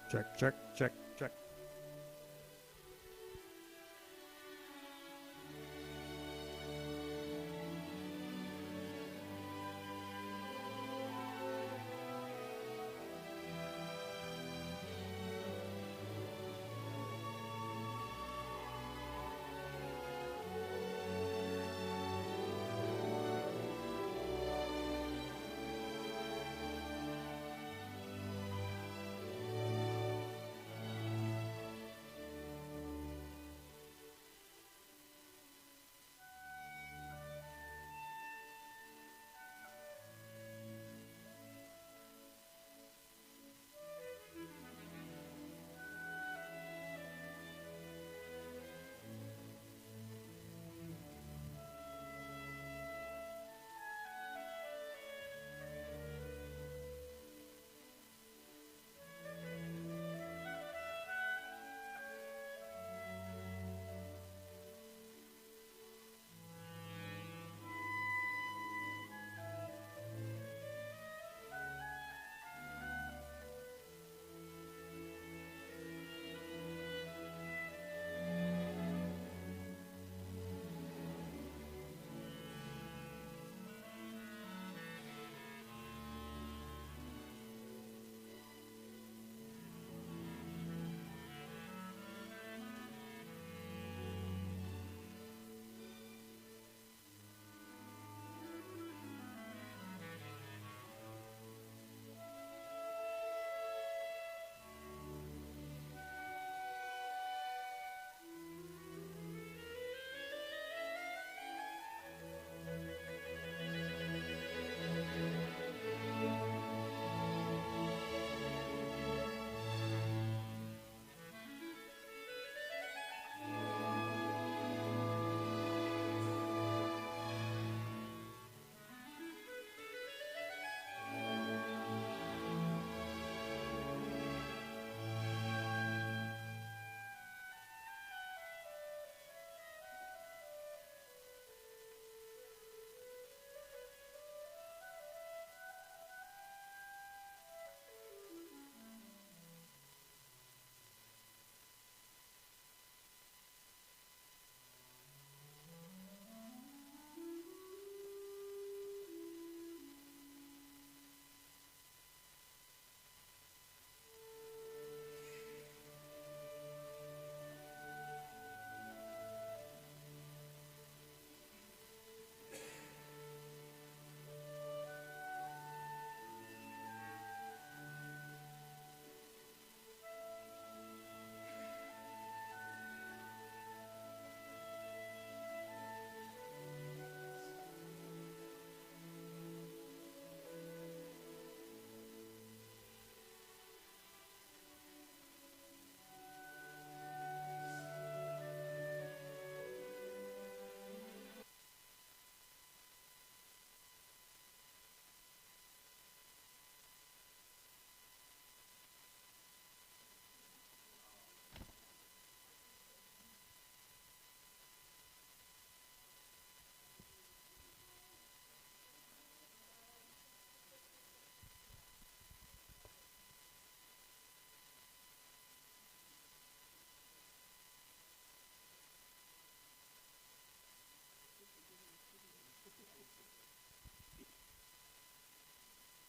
Check, check, check, check.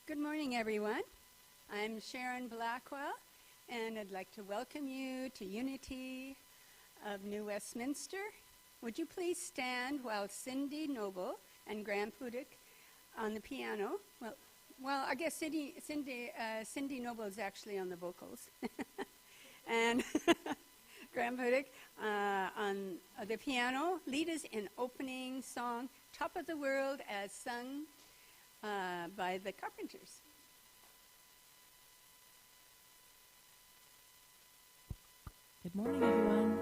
Good morning, everyone. I'm Sharon Blackwell, and I'd like to welcome you to Unity of New Westminster. Would you please stand while Cindy Noble and Graham Pudick on the piano? Well, I guess Cindy Noble is actually on the vocals, and Graham Pudick on the piano. Lead us in opening song, "Top of the World," as sung by the Carpenters. Good morning, everyone.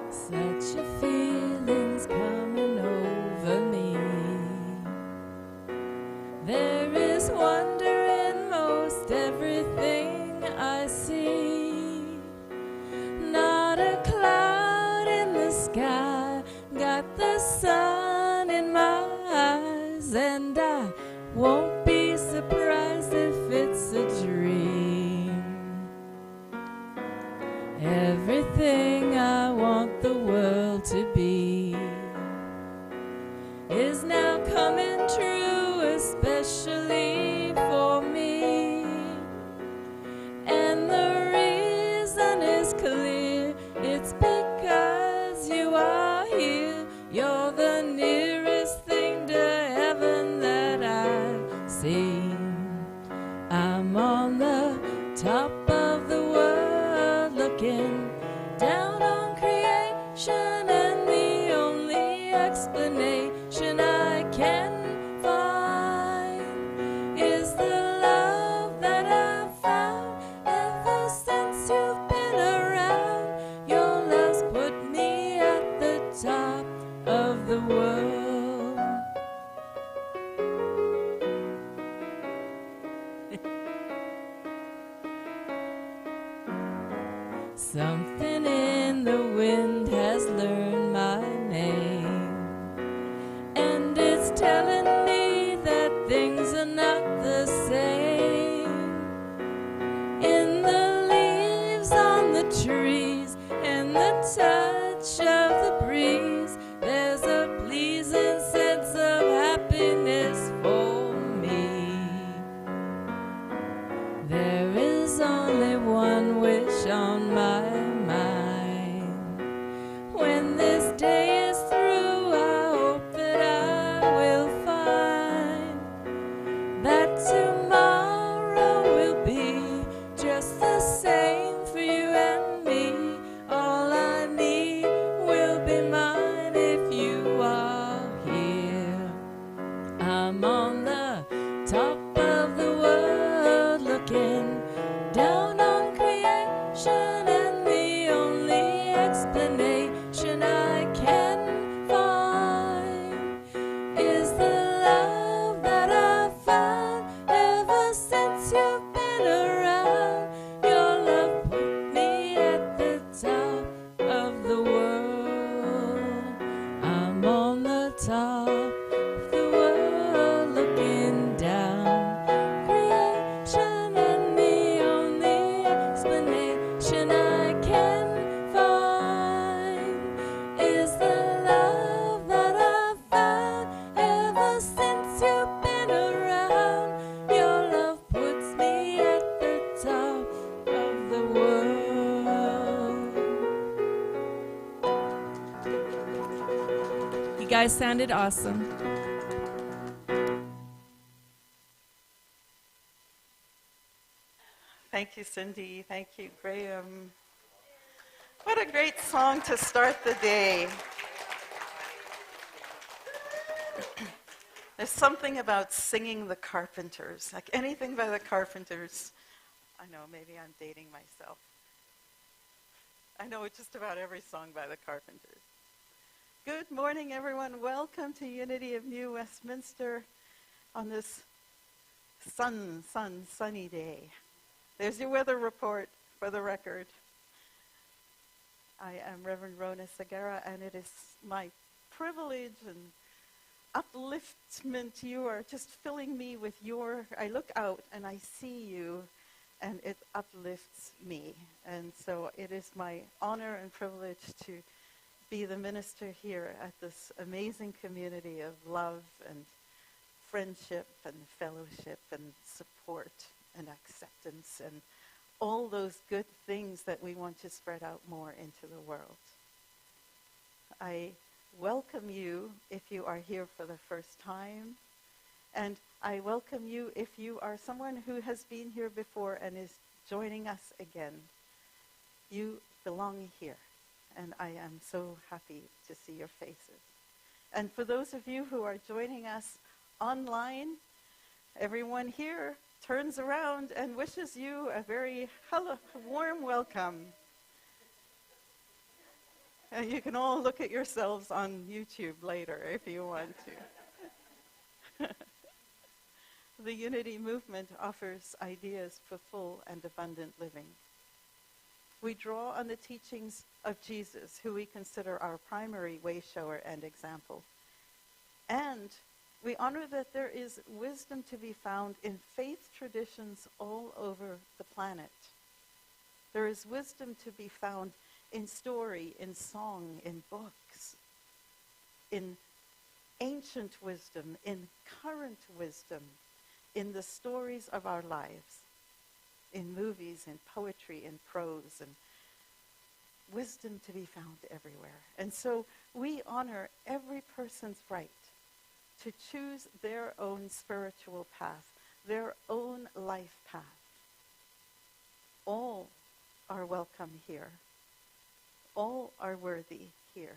Such a feeling's coming over me. sky, got the sun in my eyes, and I won't be surprised if it's a dream. Everything I want the world to be is now coming true, especially for me. And the reason is clear, it's because you are here. You're the nearest thing to heaven that I've seen. I'm on the top of the world looking down on creation, and the only explanation I can find is the love that I've found ever since you've been around. Your love's put me at the top of the world. Something in the wind has learned my name, and it's telling me that things are not the same. In the leaves on the trees and the touch of the breeze, there's a pleasing sense of happiness for me. There is only one wish on my mind. When this day is through, I hope that I will find that tomorrow will be just the same for you and me. All I need will be mine if you are here. I'm on the top of the world looking down on creation, and the only explanation I can find is the love that I've found ever since you've been around. Your love put me at the top of the world. I'm on the top of the world looking down creation, and the only explanation I can find is the love that I've found ever since you've been around. Your love puts me at the top of the world. You guys sounded awesome. Thank you, Cindy. Thank you, Graham. What a great song to start the day. There's something about singing the Carpenters, like anything by the Carpenters. I know, maybe I'm dating myself. I know just about every song by the Carpenters. Good morning, everyone. Welcome to Unity of New Westminster on this sunny day. There's your weather report for the record. I am Reverend Rhona Segarra, and it is my privilege and upliftment. You are just filling me with I look out and I see you, and it uplifts me. And so it is my honor and privilege to be the minister here at this amazing community of love and friendship and fellowship and support and acceptance and all those good things that we want to spread out more into the world. I welcome you if you are here for the first time, and I welcome you if you are someone who has been here before and is joining us again. You belong here, and I am so happy to see your faces. And for those of you who are joining us online, everyone here turns around and wishes you a very warm welcome. And you can all look at yourselves on YouTube later if you want to. The Unity movement offers ideas for full and abundant living. We draw on the teachings of Jesus, who we consider our primary way shower and example. And we honor that there is wisdom to be found in faith traditions all over the planet. There is wisdom to be found in story, in song, in books, in ancient wisdom, in current wisdom, in the stories of our lives, in movies, in poetry, in prose, and wisdom to be found everywhere. And so we honor every person's right to choose their own spiritual path, their own life path. All are welcome here. All are worthy here.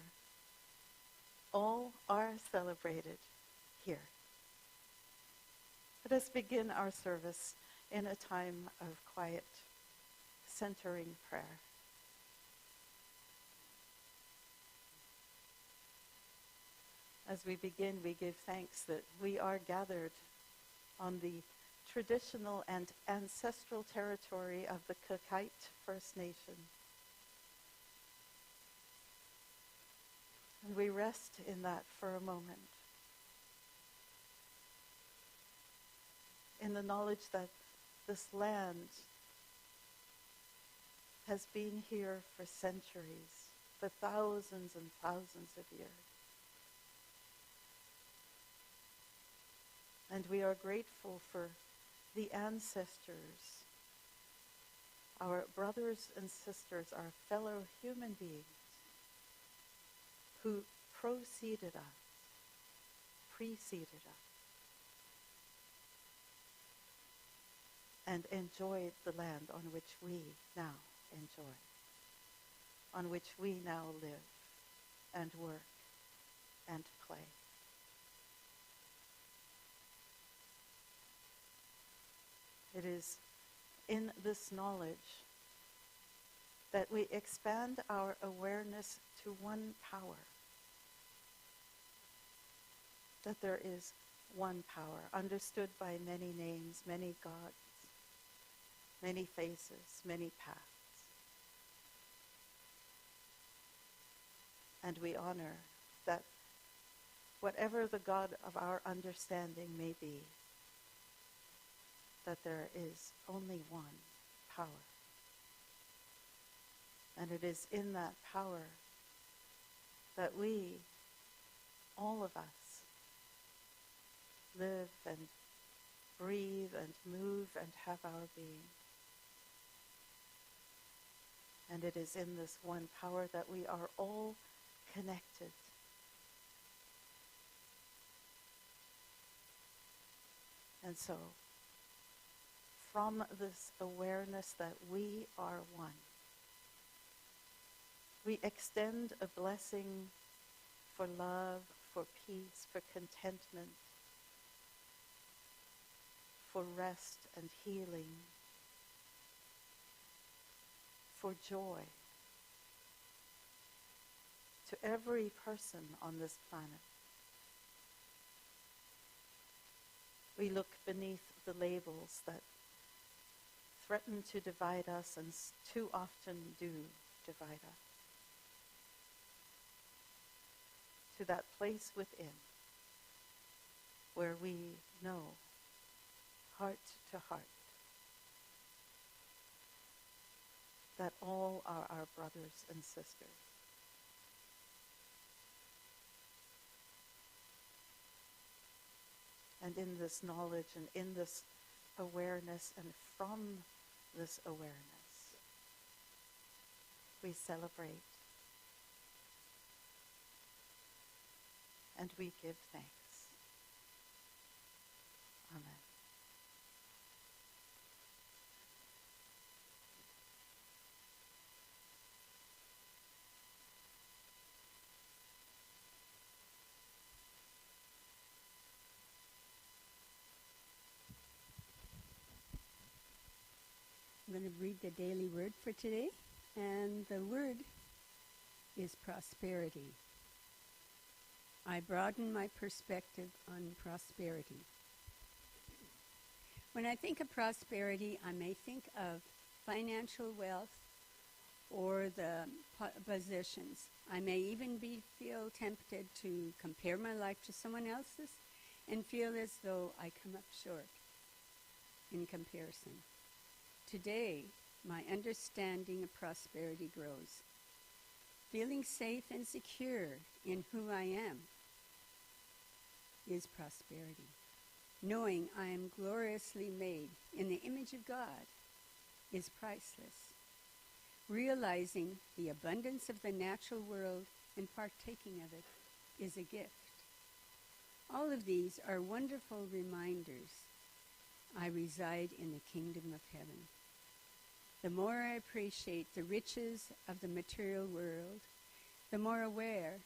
All are celebrated here. Let us begin our service in a time of quiet, centering prayer. As we begin, we give thanks that we are gathered on the traditional and ancestral territory of the Kakite First Nation. And we rest in that for a moment, in the knowledge that this land has been here for centuries, for thousands and thousands of years. And we are grateful for the ancestors, our brothers and sisters, our fellow human beings, who preceded us, and enjoyed the land on which we now enjoy, on which we now live and work and play. It is in this knowledge that we expand our awareness to one power, that there is one power, understood by many names, many gods, many faces, many paths. And we honor that whatever the God of our understanding may be, that there is only one power. And it is in that power that we, all of us, live and breathe and move and have our being. And it is in this one power that we are all connected. And so, from this awareness that we are one, we extend a blessing for love, for peace, for contentment, for rest and healing, for joy to every person on this planet. We look beneath the labels that threaten to divide us and too often do divide us, to that place within where we know, heart to heart, that all are our brothers and sisters. And in this knowledge and in this awareness and from this awareness, we celebrate and we give thanks. Amen. I'm going to read the daily word for today, and the word is prosperity. I broaden my perspective on prosperity. When I think of prosperity, I may think of financial wealth or the positions. I may even feel tempted to compare my life to someone else's and feel as though I come up short in comparison. Today, my understanding of prosperity grows. Feeling safe and secure in who I am is prosperity. Knowing I am gloriously made in the image of God is priceless. Realizing the abundance of the natural world and partaking of it is a gift. All of these are wonderful reminders I reside in the kingdom of heaven. The more I appreciate the riches of the material world, the more aware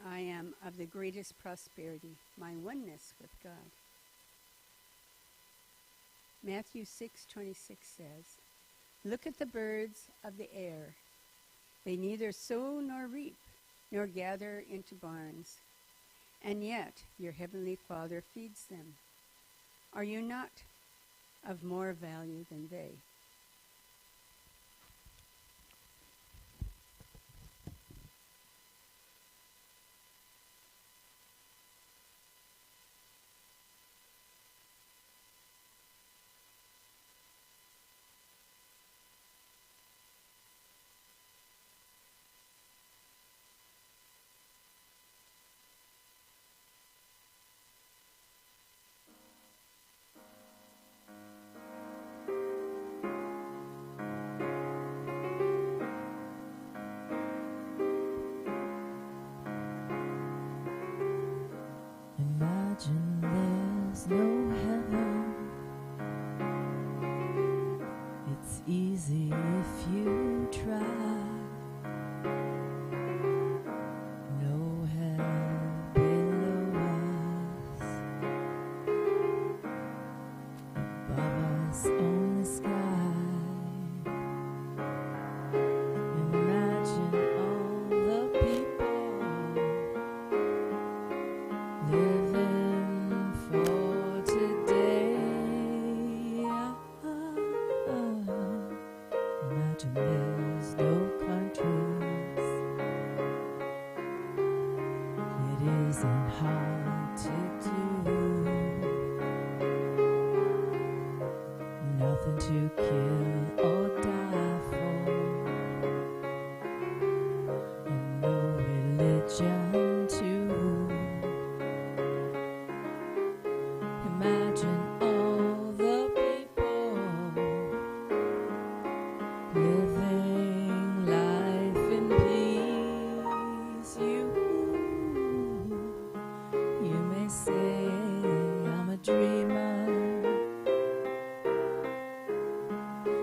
I am of the greatest prosperity, my oneness with God. Matthew 6:26 says, "Look at the birds of the air. They neither sow nor reap, nor gather into barns, and yet your heavenly Father feeds them. Are you not of more value than they?" Imagine there's no heaven. It's easy if you try. No hell below us, above us on the sky. Imagine all the people living for today. Imagine there's no countries. It isn't hard to do. Nothing to kill or die for. And no religion too. Imagine all the people living life in peace. You may say I'm a dreamer,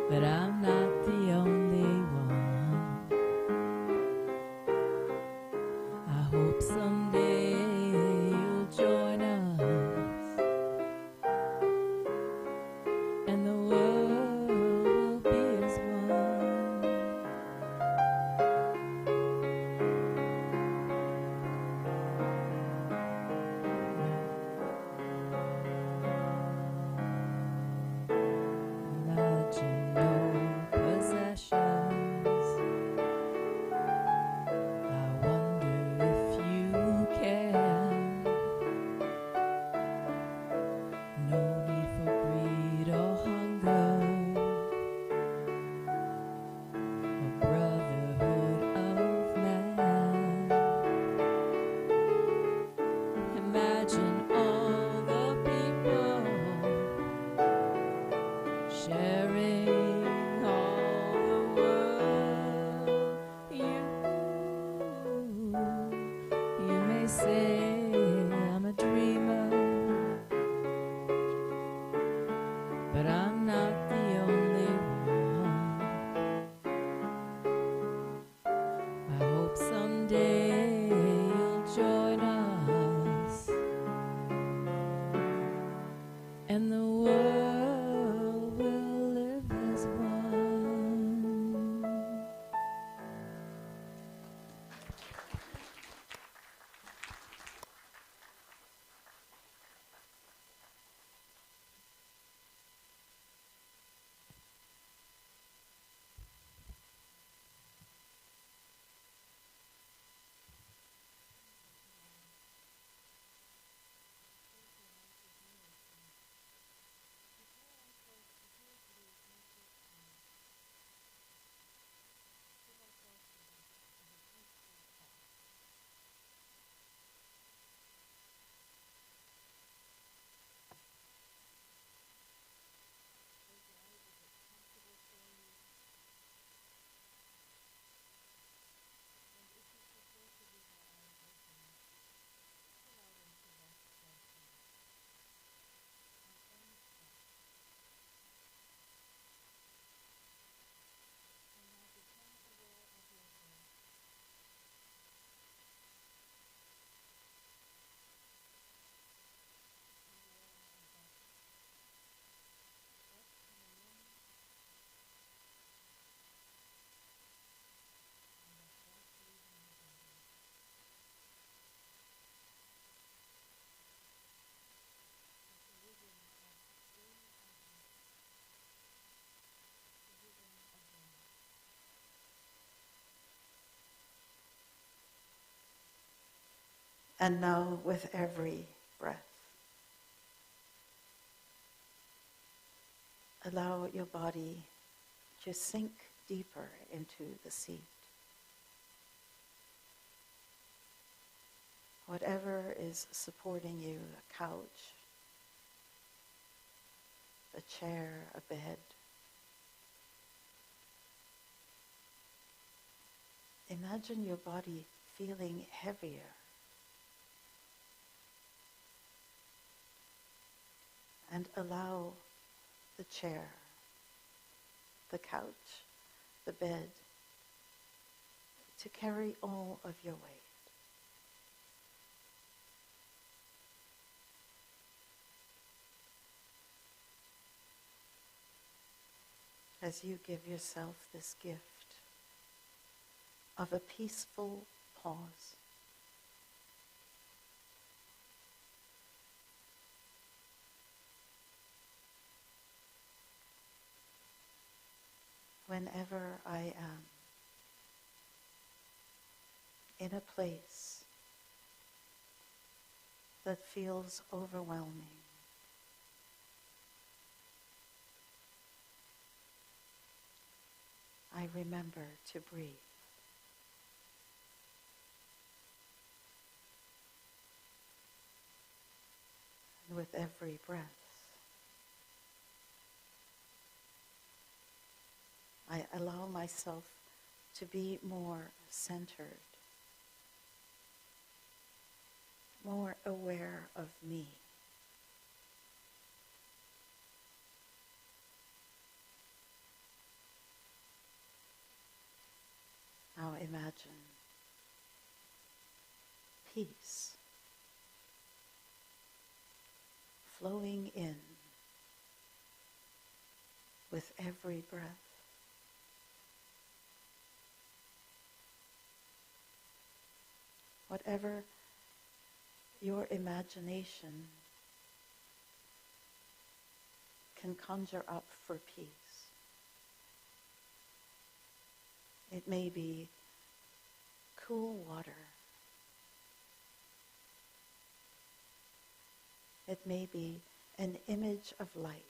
but I'm not the only one. I hope someday you'll join us, and the world will be as one. Imagine no possessions. I wonder if you can. No need for greed or hunger. A brotherhood of man. Imagine all the people sharing all the world. You may say I'm a dreamer, but I'm not the only one. I hope someday you'll join us, and the world will live as one. And now with every breath, allow your body to sink deeper into the seat. Whatever is supporting you, a couch, a chair, a bed. Imagine your body feeling heavier. And allow the chair, the couch, the bed to carry all of your weight. As you give yourself this gift of a peaceful pause. Whenever I am in a place that feels overwhelming, I remember to breathe. And with every breath, I allow myself to be more centered, more aware of me. Now imagine peace flowing in with every breath. Whatever your imagination can conjure up for peace. It may be cool water. It may be an image of light.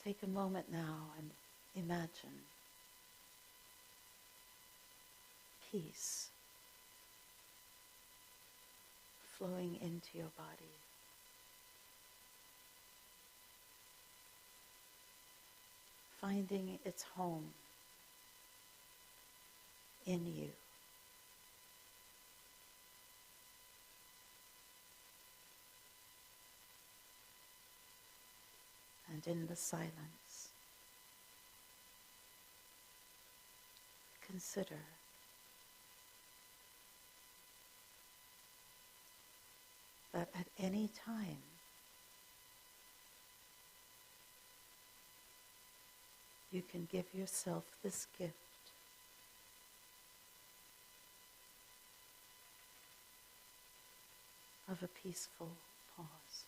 Take a moment now and imagine peace flowing into your body. Finding its home in you. And in the silence, consider that at any time you can give yourself this gift of a peaceful pause.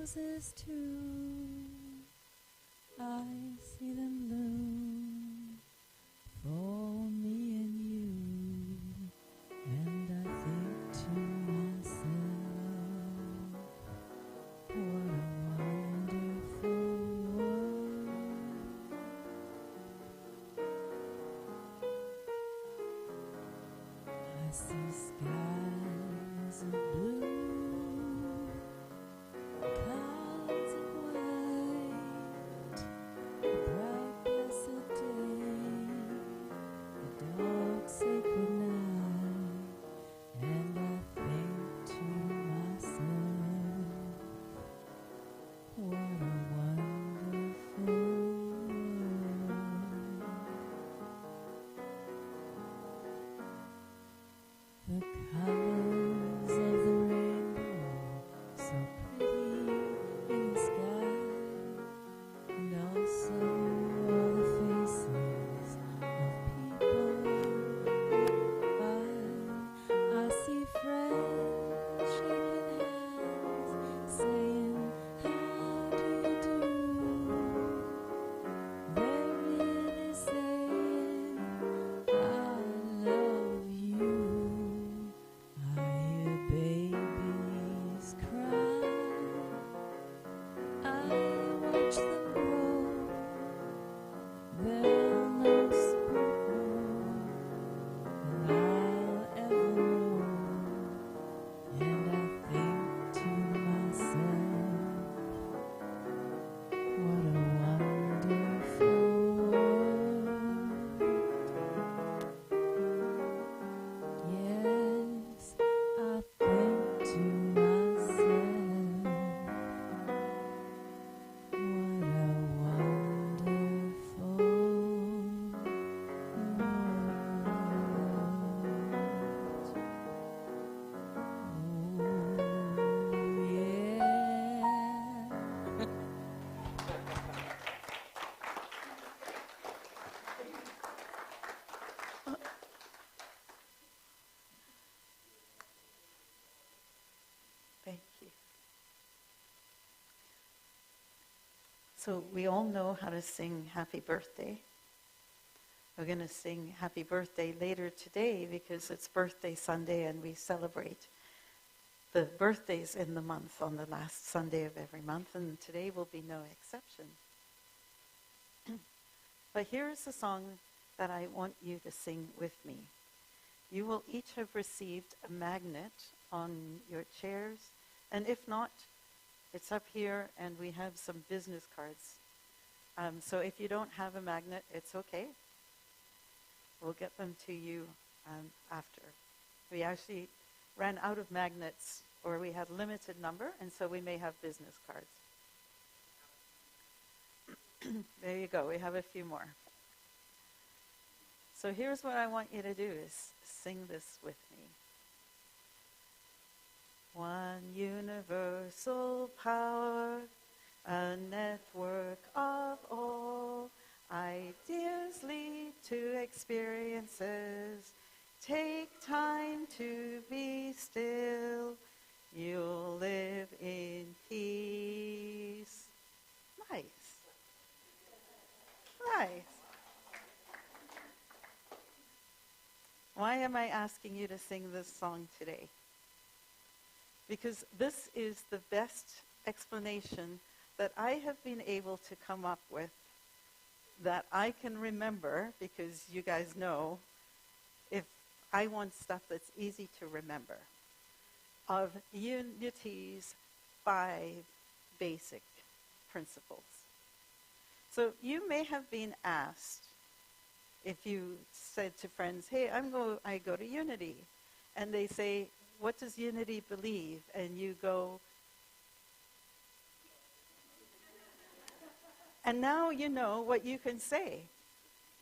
roses too. I see them bloom for me and you, and I think to myself, what a wonderful world. I see skies of blue, clouds of white, a bright blessed day, a dark sacred night, and I think to myself, what a wonderful world. The colors of the rainbow, so pretty in the sky, and also all the faces of people by. I see friends shaking hands, saying, how do you do? They're really saying, I love you. I hear babies cry. I watch them grow. They'll know sport more than I'll ever know. And I think to myself, what a wonderful world. Yes, I think to myself, what a wonderful Thank you. So we all know how to sing Happy Birthday. We're going to sing Happy Birthday later today because it's Birthday Sunday and we celebrate the birthdays in the month on the last Sunday of every month, and today will be no exception. But here's a song that I want you to sing with me. You will each have received a magnet on your chairs, and if not, it's up here and we have some business cards. So if you don't have a magnet, it's okay. We'll get them to you after. We actually ran out of magnets, or we had limited number, and so we may have business cards. There you go, we have a few more. So here's what I want you to do is sing this with me. One universal power, a network of all ideas lead to experiences. Take time to be still. You'll live in peace. Nice. Nice. Why am I asking you to sing this song today? Because this is the best explanation that I have been able to come up with that I can remember, because you guys know, if I want stuff that's easy to remember, of Unity's 5 basic principles. So you may have been asked, if you said to friends, hey, I go to Unity, and they say, what does Unity believe? And you go, and now you know what you can say.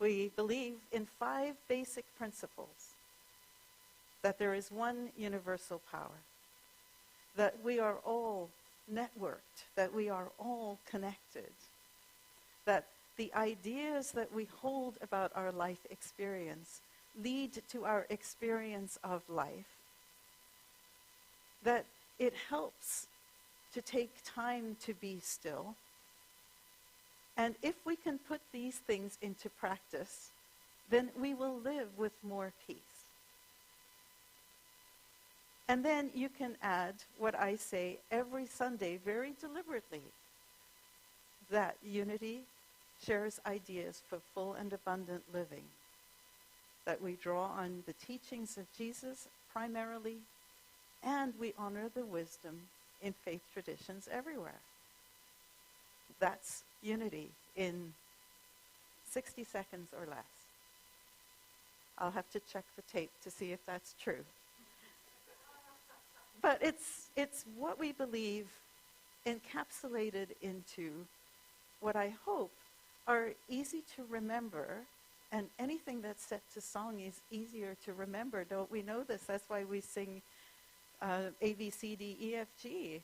We believe in 5 basic principles. That there is one universal power. That we are all networked. That we are all connected. That the ideas that we hold about our life experience lead to our experience of life. That it helps to take time to be still. And if we can put these things into practice, then we will live with more peace. And then you can add what I say every Sunday very deliberately, that unity shares ideas for full and abundant living, that we draw on the teachings of Jesus primarily, and we honor the wisdom in faith traditions everywhere. That's unity in 60 seconds or less. I'll have to check the tape to see if that's true. But it's what we believe encapsulated into what I hope are easy to remember, and anything that's set to song is easier to remember. Don't we know this? That's why we sing A, B, C, D, E, F, G.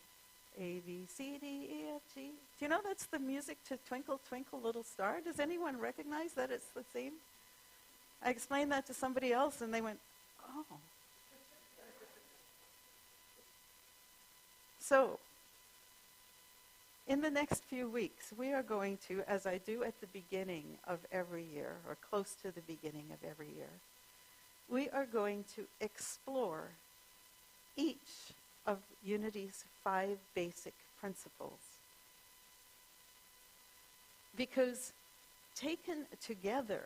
A, B, C, D, E, F, G. Do you know that's the music to Twinkle, Twinkle, Little Star? Does anyone recognize that it's the same? I explained that to somebody else, and they went, oh. So, in the next few weeks, we are going to, as I do at the beginning of every year, or close to the beginning of every year, we are going to explore each of Unity's 5 basic principles. Because taken together,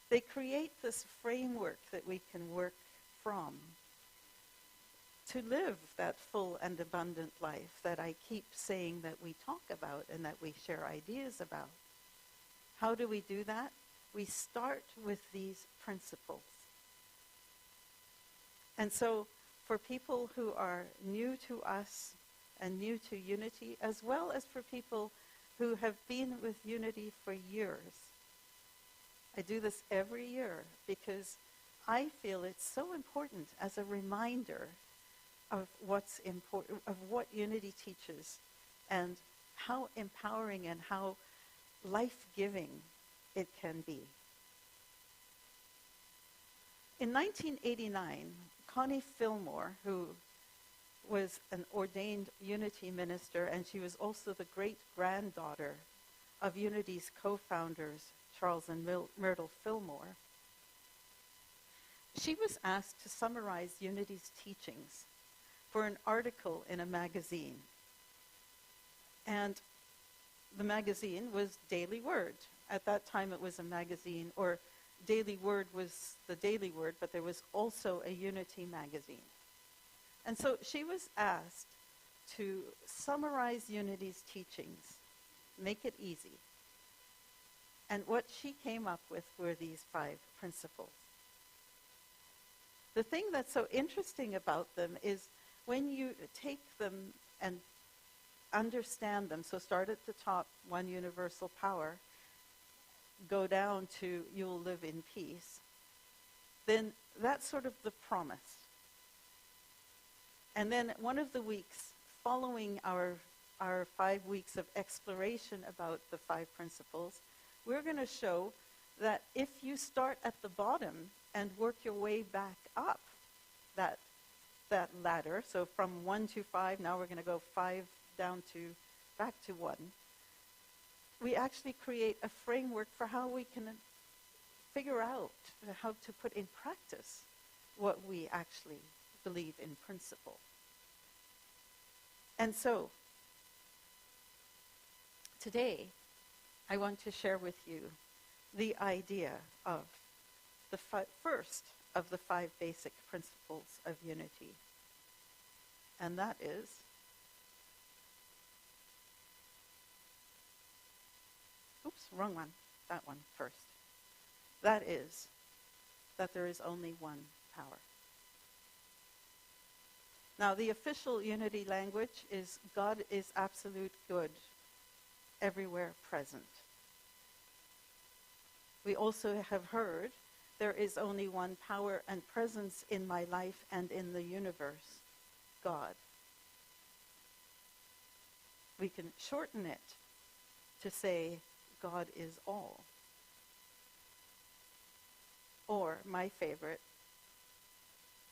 they create this framework that we can work from to live that full and abundant life that I keep saying that we talk about and that we share ideas about. How do we do that? We start with these principles. And so for people who are new to us and new to Unity, as well as for people who have been with Unity for years, I do this every year because I feel it's so important as a reminder of what's important, of what Unity teaches, and how empowering and how life-giving it can be. In 1989, Connie Fillmore, who was an ordained Unity minister, and she was also the great-granddaughter of Unity's co-founders, Charles and Myrtle Fillmore, she was asked to summarize Unity's teachings for an article in a magazine. And the magazine was Daily Word. At that time it was a magazine, or Daily Word was the Daily Word, but there was also a Unity magazine. And so she was asked to summarize Unity's teachings, make it easy. And what she came up with were these 5 principles. The thing that's so interesting about them is when you take them and understand them, so start at the top, one universal power, go down to you'll live in peace, then that's sort of the promise. And then one of the weeks following our 5 weeks of exploration about the 5 principles, we're going to show that if you start at the bottom and work your way back up that ladder, so from 1 to 5, now we're going to go 5 down to, back to 1, we actually create a framework for how we can figure out how to put in practice what we actually believe in principle. And so, today, I want to share with you the idea of the first of the 5 basic principles of Unity. And that is wrong one. That one first. That is that there is only one power. Now, the official Unity language is God is absolute good, everywhere present. We also have heard there is only one power and presence in my life and in the universe, God. We can shorten it to say God is all. Or, my favorite,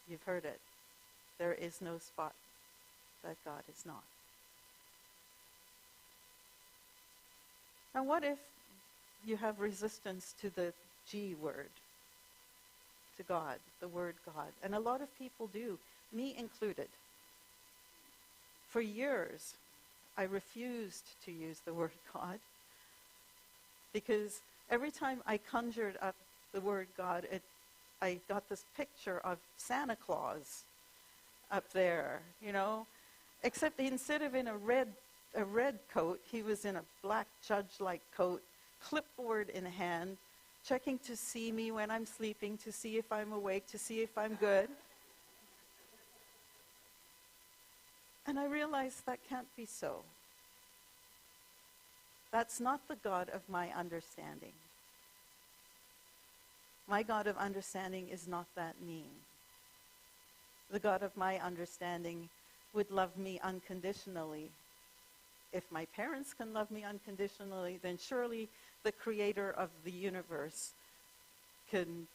you've heard it, there is no spot that God is not. And what if you have resistance to the G word, to God, the word God? And a lot of people do, me included. For years, I refused to use the word God because every time I conjured up the word God, I got this picture of Santa Claus up there, you know, except instead of in a red coat, he was in a black judge-like coat, clipboard in hand, checking to see me when I'm sleeping, to see if I'm awake, to see if I'm good. And I realized that can't be so. That's not the God of my understanding. My God of understanding is not that mean. The God of my understanding would love me unconditionally. If my parents can love me unconditionally, then surely the creator of the universe can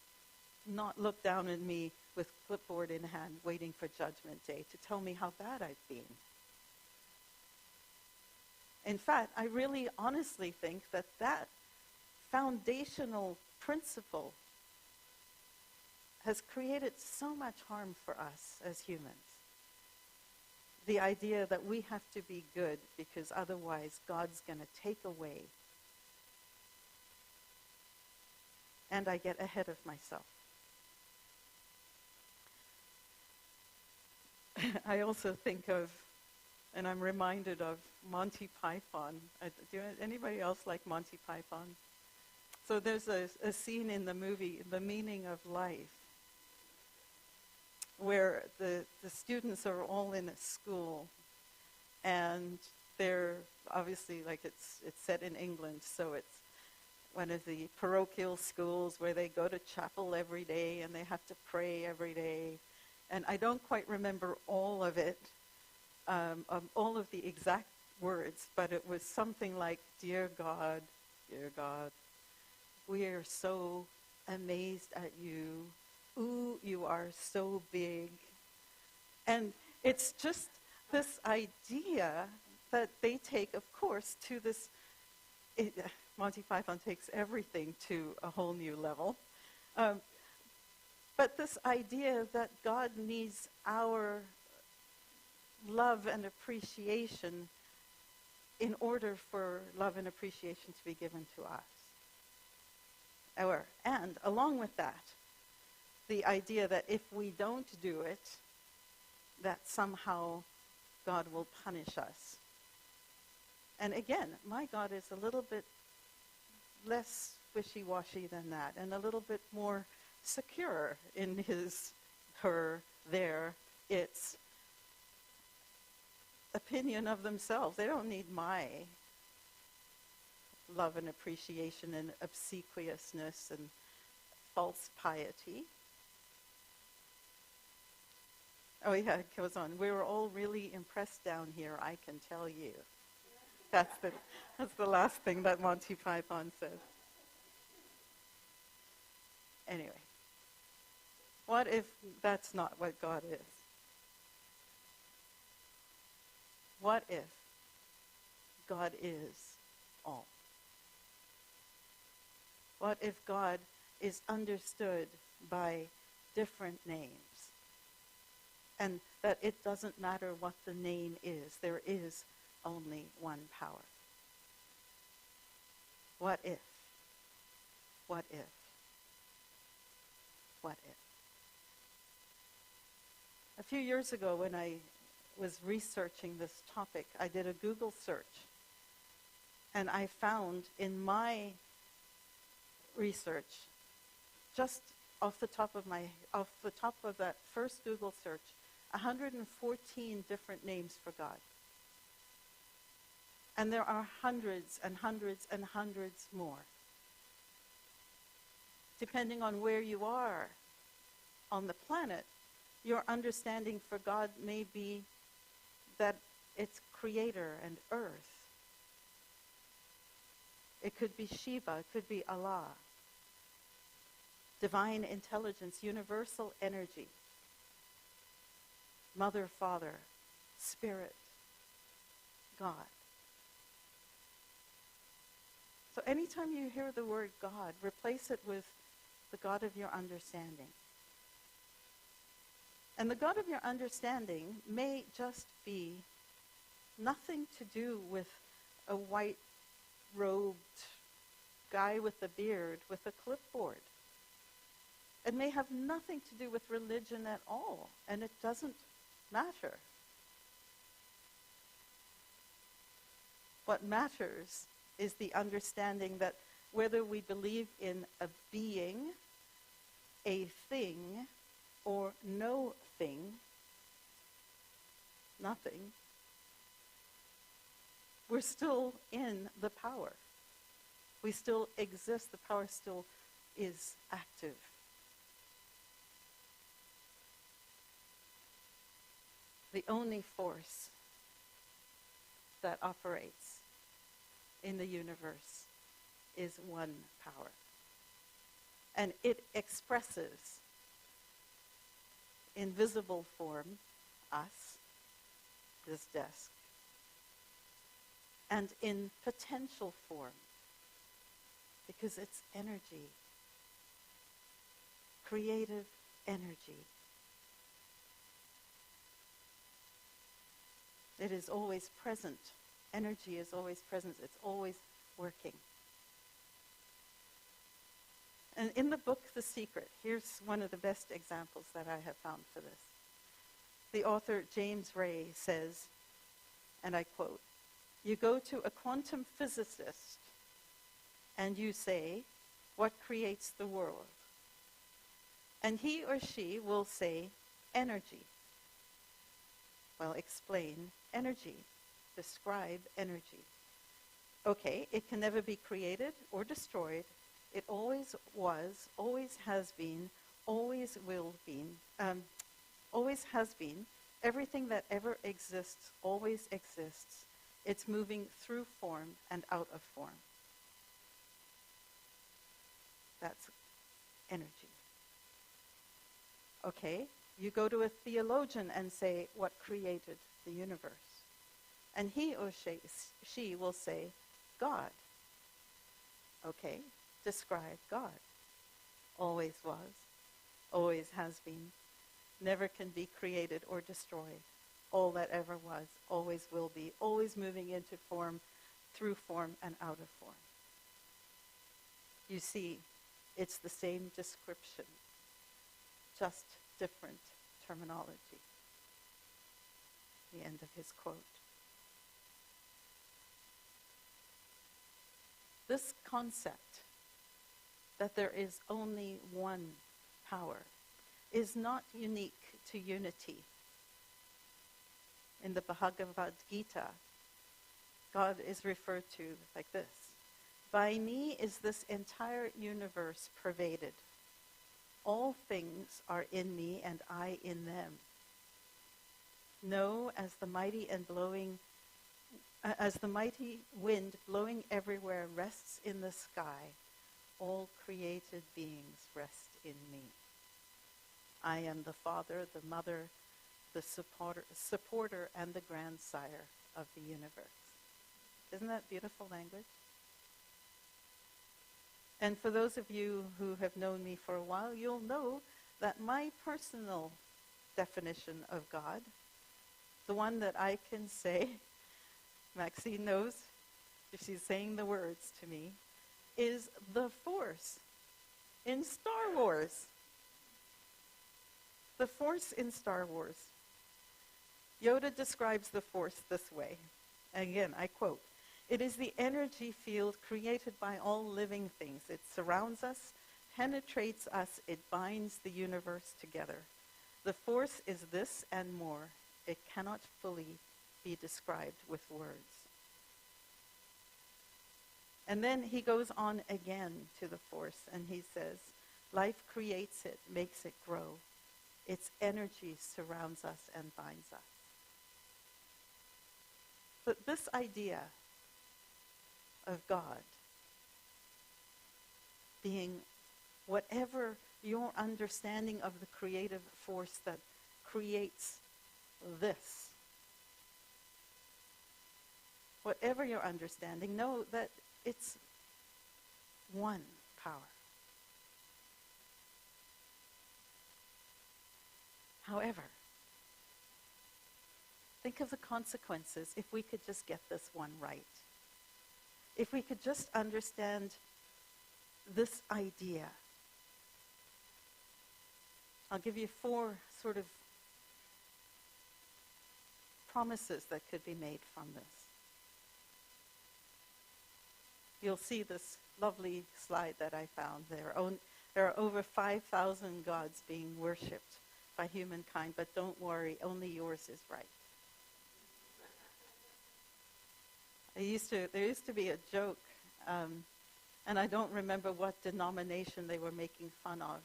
not look down at me with clipboard in hand waiting for Judgment Day to tell me how bad I've been. In fact, I really honestly think that that foundational principle has created so much harm for us as humans. The idea that we have to be good because otherwise God's going to take away. And I get ahead of myself. I also think of, and I'm reminded of, Monty Python. Do anybody else like Monty Python? So there's a scene in the movie, The Meaning of Life, where the students are all in a school, and they're obviously, like, it's set in England, so it's one of the parochial schools where they go to chapel every day and they have to pray every day. And I don't quite remember all of it, all of the exact words, but it was something like, dear God, we are so amazed at you. Ooh, you are so big. And it's just this idea that they take, of course, to this, Monty Python takes everything to a whole new level. But this idea that God needs our love and appreciation in order for love and appreciation to be given to us. And along with that, the idea that if we don't do it, that somehow God will punish us. And again, my God is a little bit less wishy-washy than that, and a little bit more secure in his, her, their, its opinion of themselves. They don't need my love and appreciation and obsequiousness and false piety. Oh yeah, it goes on. We were all really impressed down here, I can tell you. That's the last thing that Monty Python said. Anyway, what if that's not what God is? What if God is all? What if God is understood by different names? And that it doesn't matter what the name is, there is only one power. What if? What if? What if? A few years ago, when I was researching this topic, I did a Google search, and I found in my research, just off the top of that first Google search, 114 different names for God. And there are hundreds and hundreds and hundreds more. Depending on where you are on the planet, your understanding for God may be that it's creator and earth. It could be Shiva, it could be Allah. Divine intelligence, universal energy. Mother, Father, Spirit, God. So anytime you hear the word God, replace it with the God of your understanding. And the God of your understanding may just be nothing to do with a white-robed guy with a beard with a clipboard. It may have nothing to do with religion at all, and it doesn't matter. What matters is the understanding that whether we believe in a being, a thing, or no thing, nothing, we're still in the power. We still exist. The power still is active. The only force that operates in the universe is one power. And it expresses in visible form us, this desk, and in potential form, because it's energy, creative energy. It is always present. Energy is always present. It's always working. And in the book, The Secret, here's one of the best examples that I have found for this. The author, James Ray, says, and I quote, "You go to a quantum physicist and you say, 'What creates the world?' And he or she will say, 'Energy.' Well, explain energy. Describe energy. Okay, it can never be created or destroyed. It always was, always has been, always will be, always has been. Everything that ever exists always exists. It's moving through form and out of form. That's energy. Okay, you go to a theologian and say, 'What created the universe?' And he or she will say, 'God.' Okay, describe God. Always was, always has been, never can be created or destroyed. All that ever was, always will be, always moving into form, through form, and out of form." You see, it's the same description, just different terminology. The end of his quote. This concept that there is only one power is not unique to unity. In the Bhagavad Gita, God is referred to like this: "By me is this entire universe pervaded. All things are in me and I in them. Know as the mighty wind blowing everywhere rests in the sky, all created beings rest in me. I am the father, the mother, the supporter, and the grandsire of the universe." Isn't that beautiful language? And for those of you who have known me for a while, you'll know that my personal definition of God, the one that I can say, Maxine knows if she's saying the words to me, is the Force in Star Wars. The Force in Star Wars. Yoda describes the Force this way. Again, I quote, "It is the energy field created by all living things. It surrounds us, penetrates us, it binds the universe together. The Force is this and more. It cannot fully be described with words." And then he goes on again to the Force, and he says, "Life creates it, makes it grow. Its energy surrounds us and binds us." But this idea of God being whatever your understanding of the creative force that creates this, whatever your understanding, know that it's one power. However, think of the consequences if we could just get this one right. If we could just understand this idea. I'll give you 4 sort of promises that could be made from this. You'll see this lovely slide that I found there. There are over 5,000 gods being worshipped by humankind, but don't worry, only yours is right. There used to be a joke, and I don't remember what denomination they were making fun of,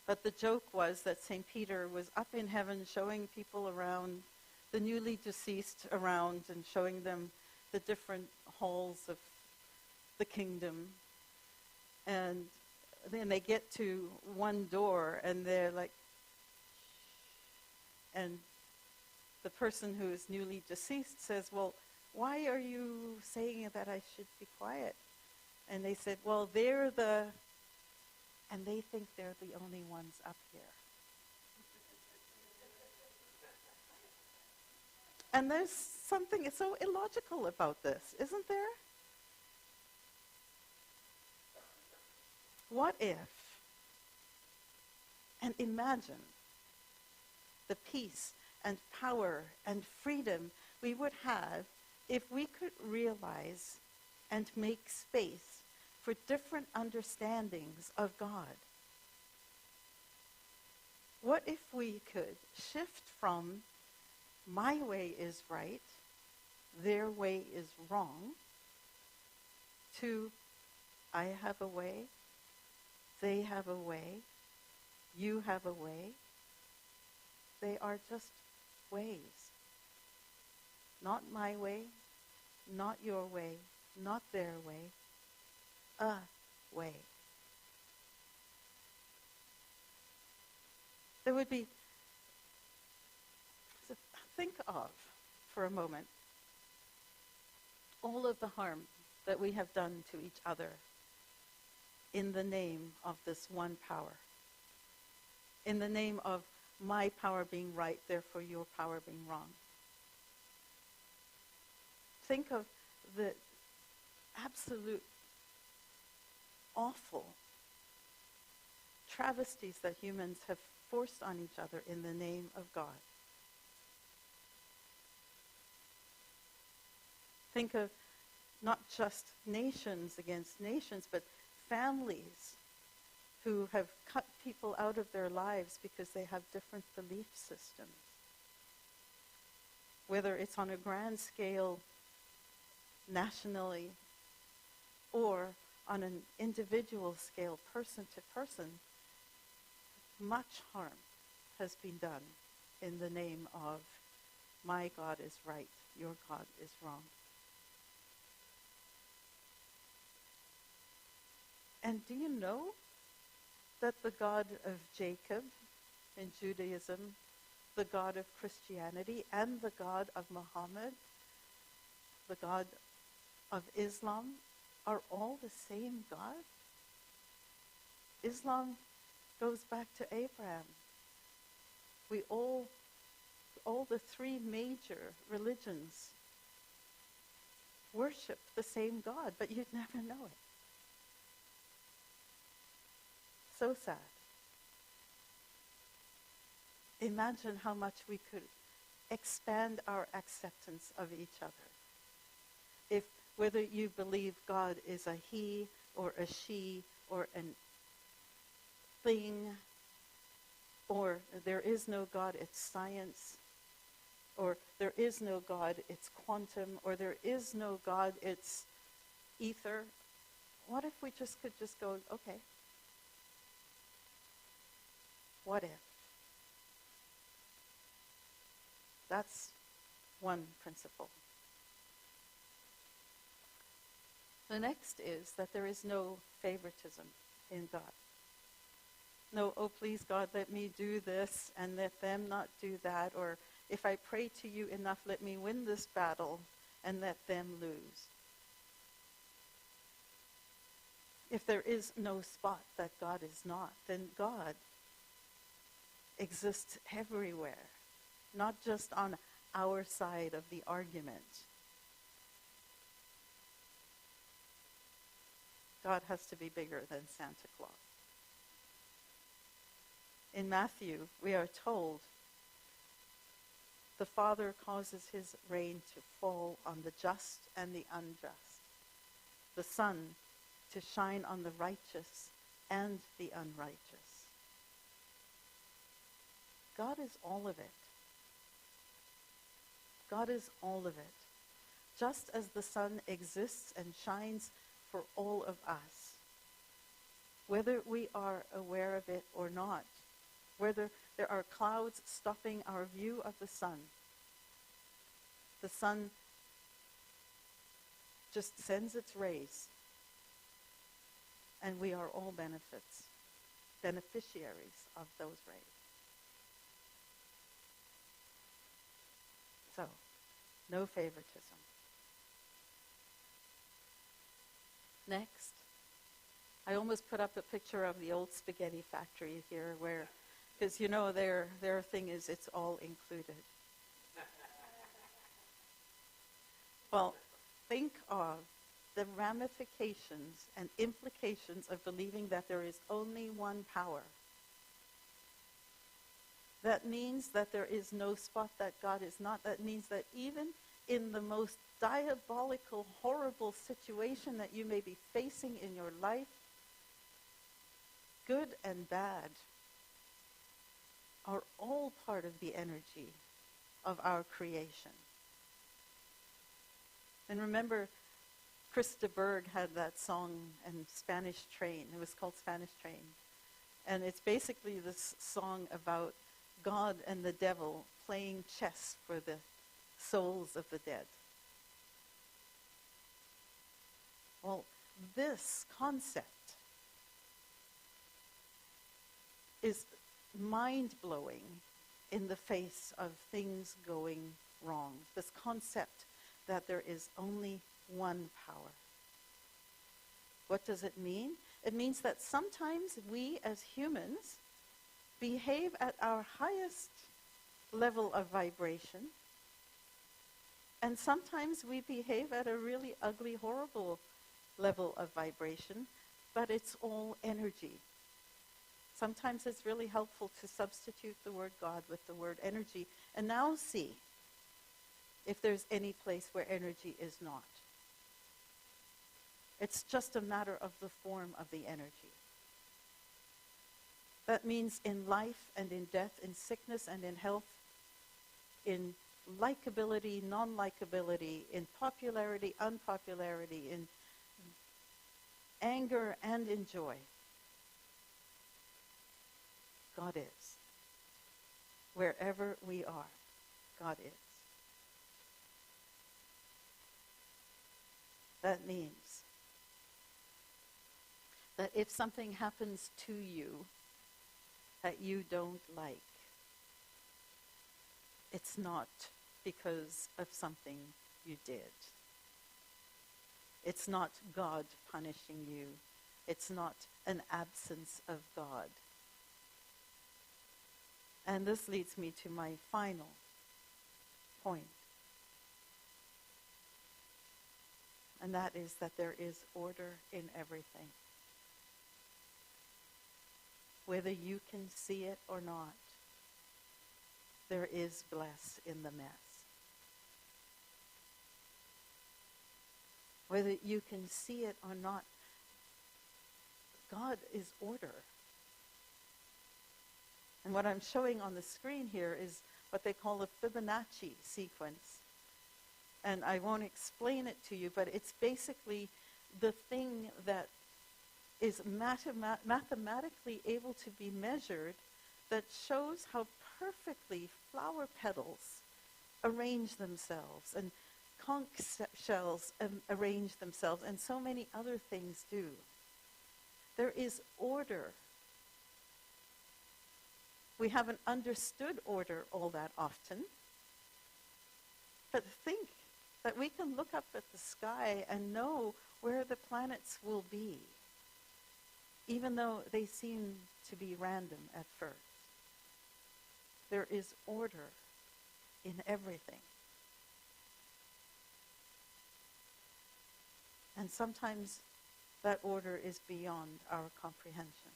but the joke was that St. Peter was up in heaven showing people around, the newly deceased around, and showing them the different halls of the kingdom. And then they get to one door, and they're like, and the person who is newly deceased says, well, why are you saying that I should be quiet? And they said, well, and they think they're the only ones up here. And there's something so illogical about this, isn't there? What if, and imagine the peace and power and freedom we would have if we could realize and make space for different understandings of God. What if we could shift from my way is right, their way is wrong, to I have a way, they have a way, you have a way. They are just ways. Not my way, not your way, not their way, a way. There would be, think of, for a moment, all of the harm that we have done to each other in the name of this one power. In the name of my power being right, therefore your power being wrong. Think of the absolute awful travesties that humans have forced on each other in the name of God. Think of not just nations against nations, but families who have cut people out of their lives because they have different belief systems. Whether it's on a grand scale nationally or on an individual scale, person to person, much harm has been done in the name of my God is right, your God is wrong. And do you know that the God of Jacob in Judaism, the God of Christianity, and the God of Muhammad, the God of Islam, are all the same God? Islam goes back to Abraham. We all the 3 major religions worship the same God, but you'd never know it. So sad. Imagine how much we could expand our acceptance of each other. If whether you believe God is a he or a she or an thing, or there is no God, it's science, or there is no God, it's quantum, or there is no God, it's ether. What if we just could just go, okay, what if? That's one principle. The next is that there is no favoritism in God. No, oh please God, let me do this and let them not do that, or if I pray to you enough, let me win this battle and let them lose. If there is no spot that God is not, then God exists everywhere, not just on our side of the argument. God has to be bigger than Santa Claus. In Matthew, we are told the Father causes his rain to fall on the just and the unjust, the sun to shine on the righteous and the unrighteous. God is all of it. God is all of it. Just as the sun exists and shines for all of us, whether we are aware of it or not, whether there are clouds stopping our view of the sun just sends its rays, and we are all beneficiaries of those rays. So, no favoritism. Next, I almost put up a picture of the old spaghetti factory here where, because you know their thing is it's all included. Well, think of the ramifications and implications of believing that there is only one power. That means that there is no spot that God is not. That means that even in the most diabolical, horrible situation that you may be facing in your life, good and bad are all part of the energy of our creation. And remember, Chris de Burgh had that song in Spanish Train. It was called Spanish Train. And it's basically this song about God and the devil playing chess for the souls of the dead. Well, this concept is mind-blowing in the face of things going wrong. This concept that there is only one power. What does it mean? It means that sometimes we as humans behave at our highest level of vibration, and sometimes we behave at a really ugly, horrible level of vibration, but it's all energy. Sometimes it's really helpful to substitute the word God with the word energy, and now see if there's any place where energy is not. It's just a matter of the form of the energy. That means in life and in death, in sickness and in health, in likability, non-likability, in popularity, unpopularity, in anger and in joy. God is. Wherever we are, God is. That means that if something happens to you that you don't like, it's not because of something you did. It's not God punishing you. It's not an absence of God. And this leads me to my final point. And that is that there is order in everything. Whether you can see it or not, there is bless in the mess. Whether you can see it or not, God is order. And what I'm showing on the screen here is what they call a Fibonacci sequence. And I won't explain it to you, but it's basically the thing that is mathematically able to be measured that shows how perfectly flower petals arrange themselves and conch shells arrange themselves, and so many other things do. There is order. We haven't understood order all that often, but think that we can look up at the sky and know where the planets will be. even though they seem to be random at first. There is order in everything. And sometimes that order is beyond our comprehension.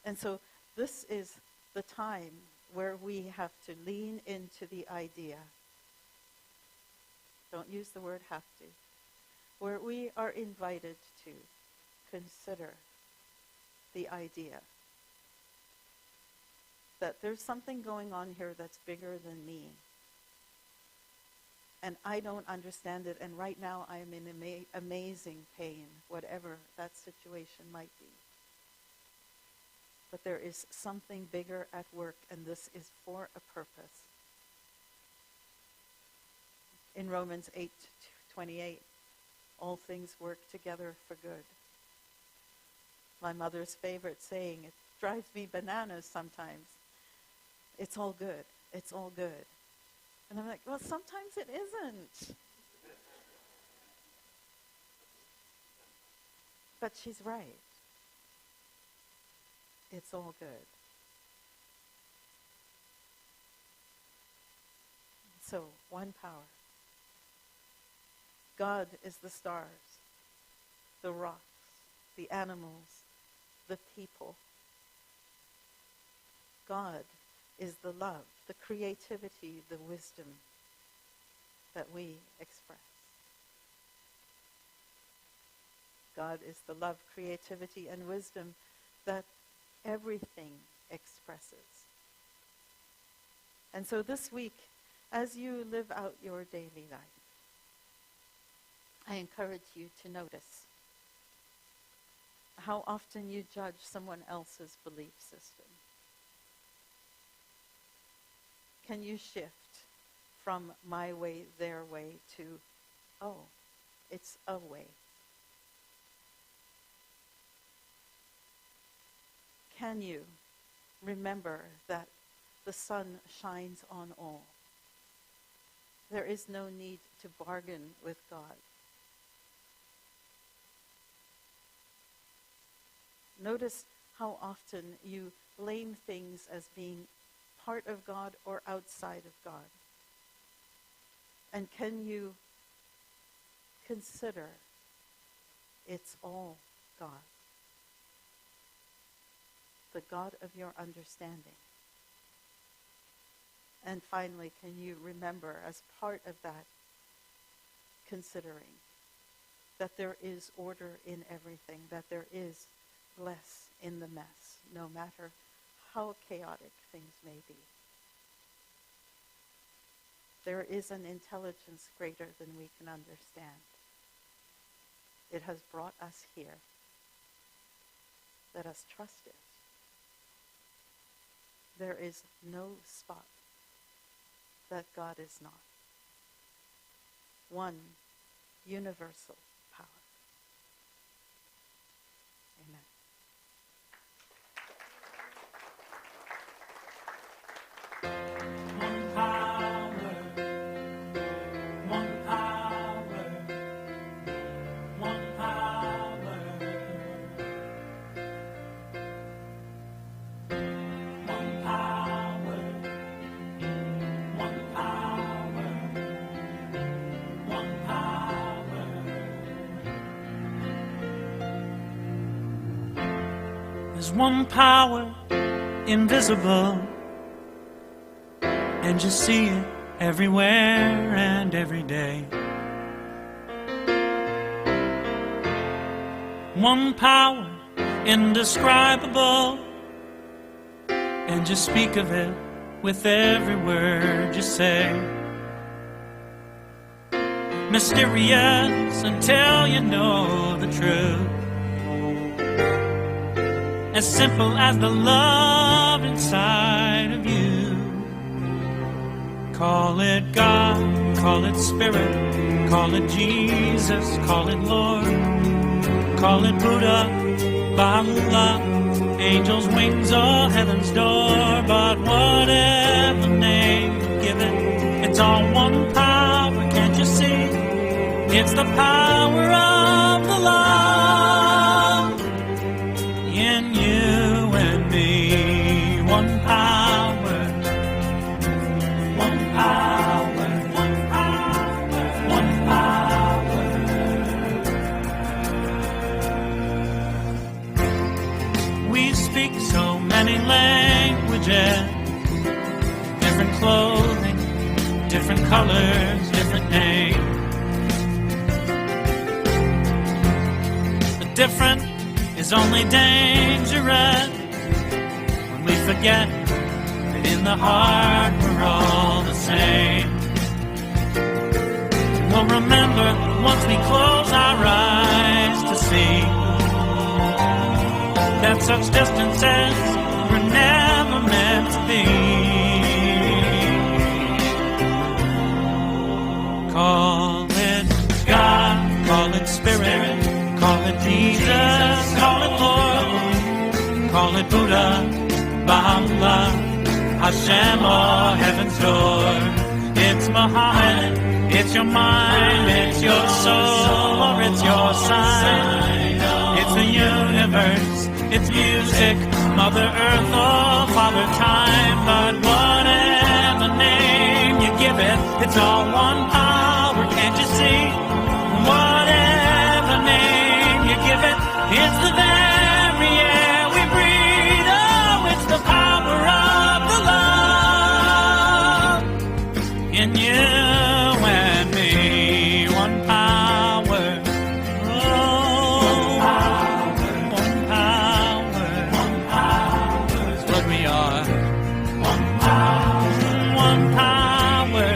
And so this is the time where we have to lean into the idea. Don't use the word have to. Where we are invited to consider the idea that there's something going on here that's bigger than me. And I don't understand it, and right now I am in amazing pain, whatever that situation might be. But there is something bigger at work, and this is for a purpose. In Romans 8:28, all things work together for good. My mother's favorite saying, it drives me bananas sometimes. It's all good. It's all good. And I'm like, well, sometimes it isn't. But she's right. It's all good. So, one power. God is the stars, the rocks, the animals, the people. God is the love, the creativity, the wisdom that we express. God is the love, creativity, and wisdom that everything expresses. And so this week, as you live out your daily life, I encourage you to notice how often you judge someone else's belief system. Can you shift from my way, their way, to, oh, it's a way? Can you remember that the sun shines on all? There is no need to bargain with God. Notice how often you blame things as being part of God or outside of God. And can you consider it's all God? The God of your understanding. And finally, can you remember as part of that considering that there is order in everything, that there is bless in the mess, no matter how chaotic things may be. There is an intelligence greater than we can understand. It has brought us here. Let us trust it. There is no spot that God is not. One universal power. Amen. There's one power, invisible, and you see it everywhere and every day. One power, indescribable, and you speak of it with every word you say. Mysterious until you know the truth. As simple as the love inside of you. Call it God, call it Spirit, call it Jesus, call it Lord, call it Buddha, Baha'u'llah, angels' wings or heaven's door. But whatever name you give it, it's all one power, can't you see? It's the power of the love. different colors, different names. The different is only dangerous when we forget that in the heart we're all the same. We'll remember once we close our eyes to see that such distances were never meant to be. Call it God, call it Spirit, call it Jesus, call it Lord, call it Buddha, Baha'u'llah, Hashem, or Heaven's Door. It's Muhammad, it's your mind, it's your soul, or it's your sign. It's the universe, it's music, Mother Earth, or Father Time. But whatever name you give it, it's all one power, can't you see? Whatever name you give it, it's the very air we breathe. Oh, it's the power of the love in you and me. One power. Oh, one power is what we are. One power. One power.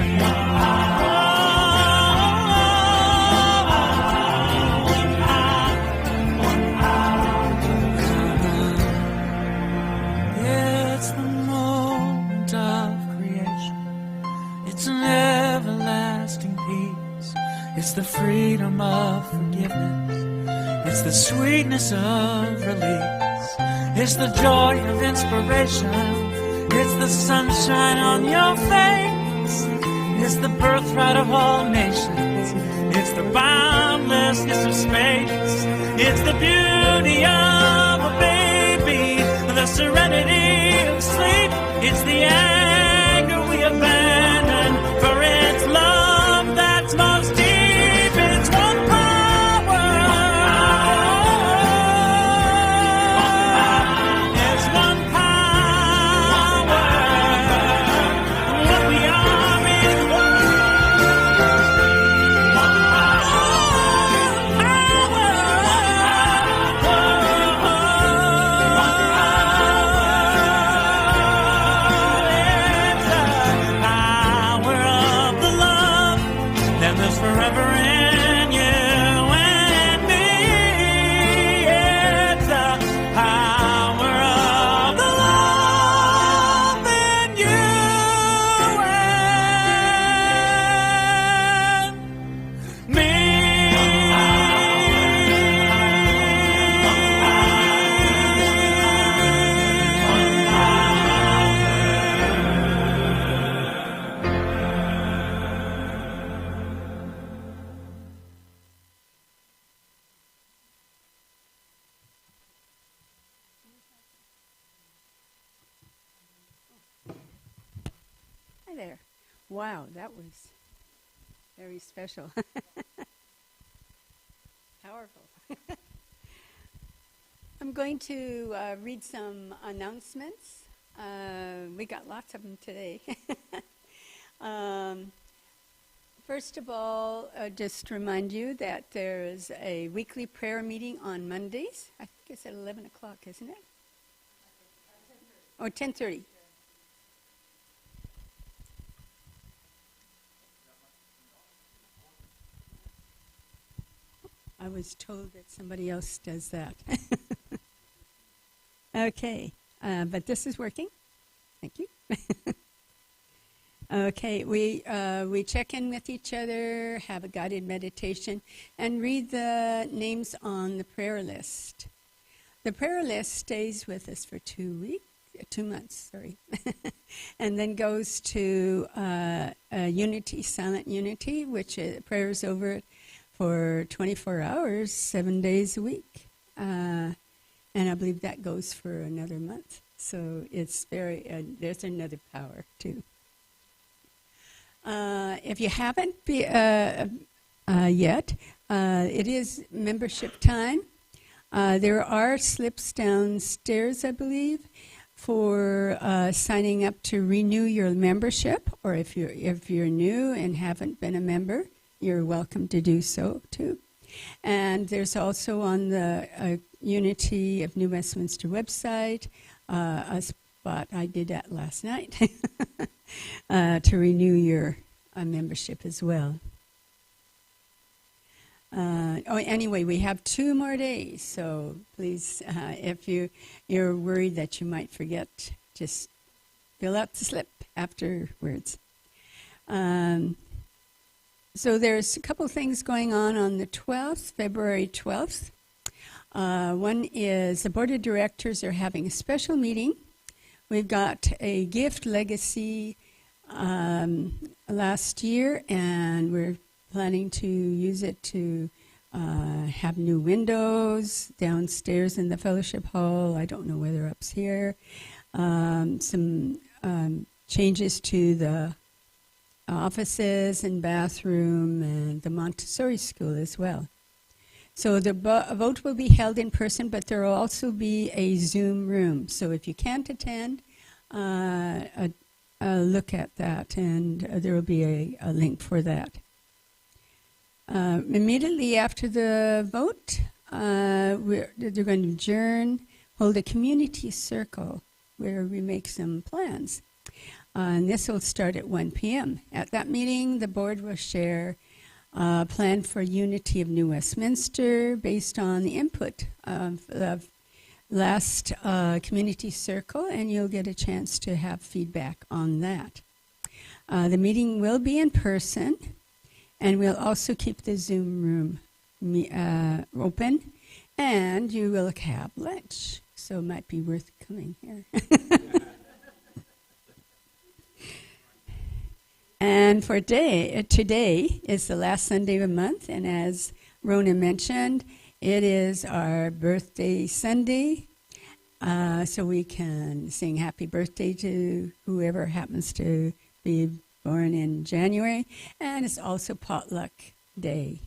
It's the moment of creation. It's an everlasting peace. It's the freedom of forgiveness. It's the sweetness of release. It's the joy of inspiration. It's the sunshine on your face. It's the birthright of all nations. It's the boundlessness of space. It's the beauty of a baby, the serenity of sleep. It's the anger we abandon, for it's love that's most deep. It's one power. It's one power. What we are is one forever in you and me. It's the power of the love in you and me. Hi there. Wow, that was very special. Powerful. I'm going to read some announcements. We got lots of them today. First of all, just remind you that there is a weekly prayer meeting on Mondays. I think it's at 11 o'clock, isn't it? Or 10:30. I was told that somebody else does that. Okay, but this is working. Thank you. Okay, we check in with each other, have a guided meditation, and read the names on the prayer list. The prayer list stays with us for 2 months, and then goes to Unity, Silent Unity, which prayers over it for 24 hours, 7 days a week. And I believe that goes for another month. So it's there's another power too. If you haven't yet, it is membership time. There are slips downstairs, I believe. for signing up to renew your membership, or if you're new and haven't been a member, you're welcome to do so too. And there's also on the Unity of New Westminster website a spot, I did that last night, to renew your membership as well. Anyway, we have 2 more days, so please, if you're worried that you might forget, just fill out the slip afterwards. So there's a couple things going on the 12th, February 12th. One is the Board of Directors are having a special meeting. We've got a gift legacy last year, and we're planning to use it to have new windows downstairs in the fellowship hall. I don't know whether up's here. Some changes to the offices and bathroom and the Montessori school as well. So the vote will be held in person, but there will also be a Zoom room. So if you can't attend, look at that, and there will be a link for that. Immediately after the vote, they're going to adjourn, hold a community circle where we make some plans. And this will start at 1 p.m. At that meeting, the board will share a plan for Unity of New Westminster based on the input of the last community circle, and you'll get a chance to have feedback on that. The meeting will be in person, and we'll also keep the Zoom room open, and you will have lunch, so it might be worth coming here. And for today is the last Sunday of the month, and as Rhona mentioned, it is our birthday Sunday, so we can sing happy birthday to whoever happens to be born in January, and it's also potluck day.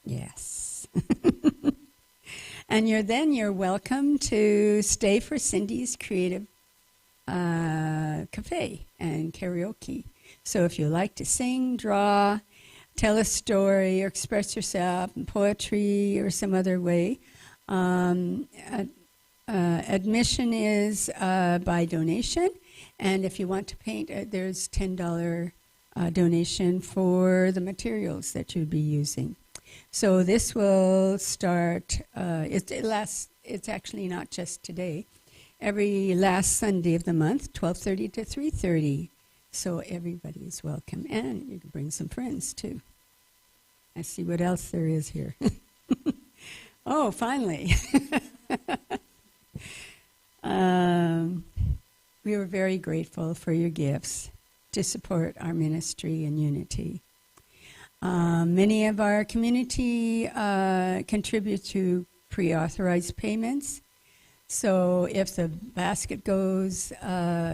Yes. And you're welcome to stay for Cindy's Creative Cafe and karaoke. So if you like to sing, draw, tell a story, or express yourself in poetry or some other way, admission is by donation. And if you want to paint, there's $10 donation for the materials that you'd be using. So this will start, it's actually not just today, every last Sunday of the month, 12:30 to 3:30. So everybody is welcome, and you can bring some friends too. I see what else there is here. Oh, finally. We were very grateful for your gifts to support our ministry and Unity. Many of our community contribute to pre-authorized payments. So if the basket goes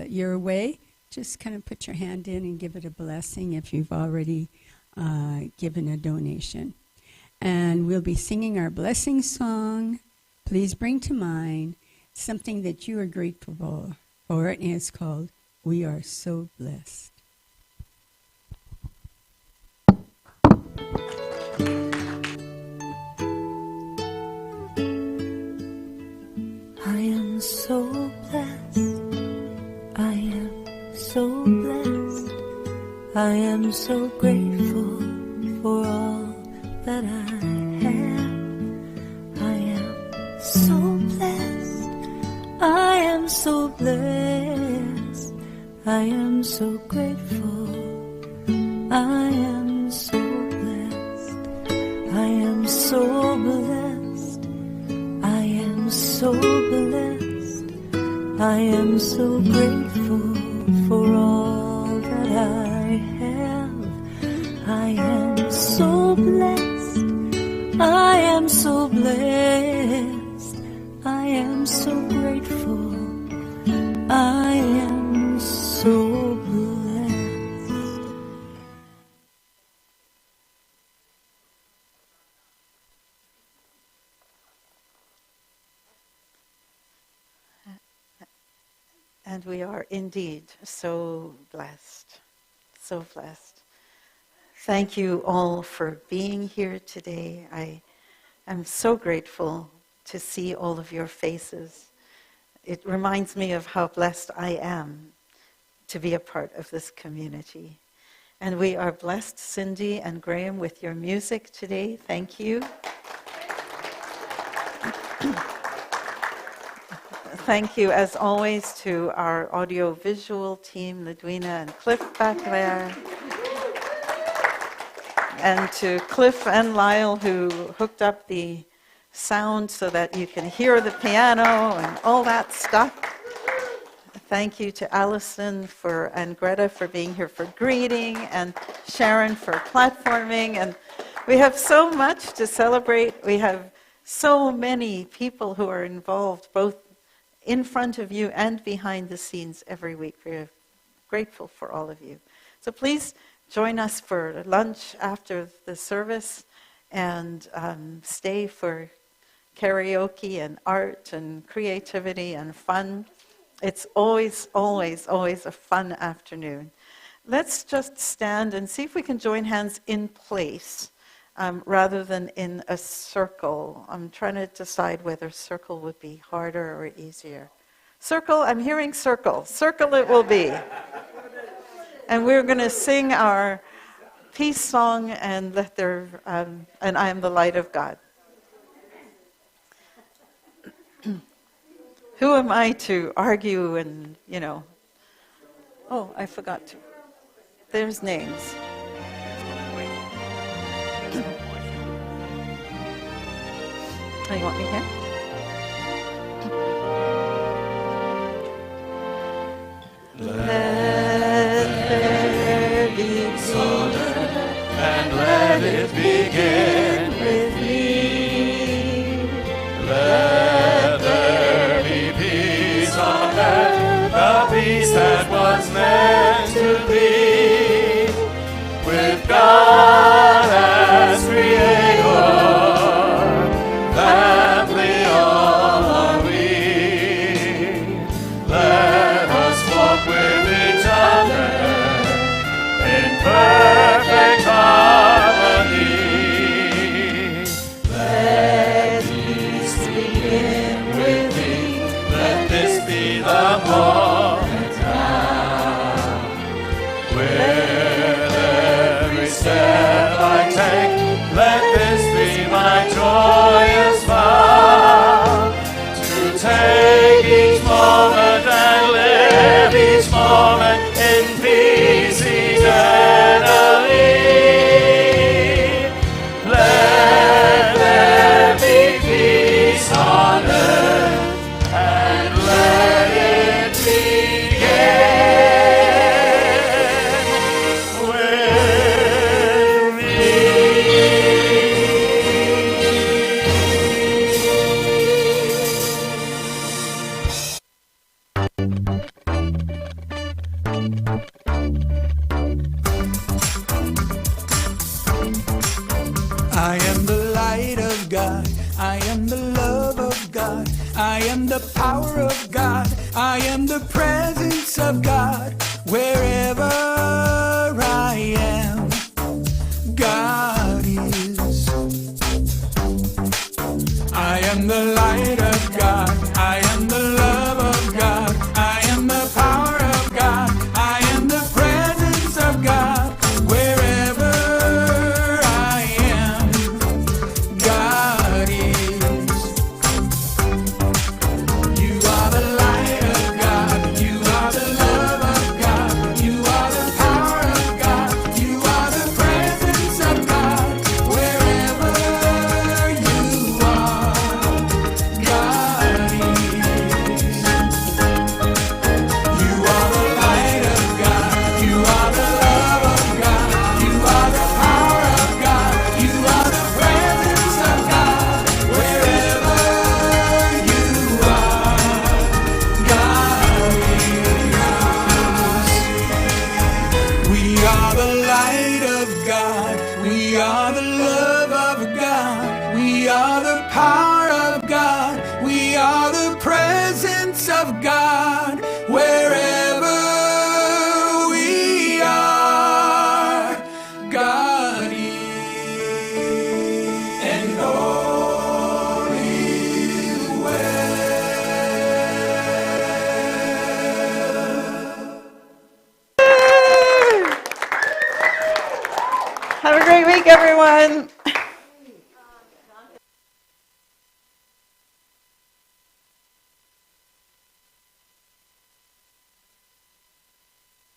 your way, just kind of put your hand in and give it a blessing if you've already given a donation. And we'll be singing our blessing song, Please Bring to Mind something that you are grateful for, and it's called We Are So Blessed. I am so blessed. I am so blessed. I am so grateful for all that I have. I am so blessed. I am so blessed. I am so grateful. I am so blessed. I am so blessed. I am so blessed. I am so grateful for all that I have. I am so blessed. I am so blessed. I am so grateful. I am so blessed. And we are indeed so blessed, so blessed. Thank you all for being here today. I am so grateful to see all of your faces. It reminds me of how blessed I am to be a part of this community. And we are blessed, Cindy and Graham, with your music today. Thank you. Thank you, as always, to our audio-visual team, Ledwina and Cliff back there. And to Cliff and Lyle, who hooked up the sound so that you can hear the piano and all that stuff. Thank you to Allison and Greta for being here for greeting, and Sharon for platforming. And we have so much to celebrate. We have so many people who are involved, both in front of you and behind the scenes every week. We're grateful for all of you. So please join us for lunch after the service, and stay for karaoke and art and creativity and fun. It's always, always, always a fun afternoon. Let's just stand and see if we can join hands in place rather than in a circle. I'm trying to decide whether circle would be harder or easier. Circle, I'm hearing circle. Circle it will be. And we're going to sing our peace song, and and I am the light of God. Who am I to argue and, Oh, I forgot to. There's names. Oh, you want me here? Let there be peace, and let it begin with me. Let there be peace on earth, the peace that was meant to be, with God as Creator. Family all are we. Let us walk with each other in perfect harmony. Let peace begin with me. Let this be the moment now. With every step I take, let this be my joyous vow, to take each moment and live each moment in peace eternally. Let there be peace on earth, and let it begin with me. I am the light of God. I am the love of God. I am the power of God. I am the presence of God. Wherever I am, God is. I am the light of God. I am the love of God. I am the power of God. I am the presence of God. Wherever I am, God is. You are the light of God. You are the love of God. You are the power of God. You are the presence of God. Wherever you are, God is. You are the light of God. You are the love of God. You are the power of God. You are the presence of God. Wherever you are, God is. We are the light of God. We are the love of God. We are the power of God. We are the presence of God. Wherever week, everyone.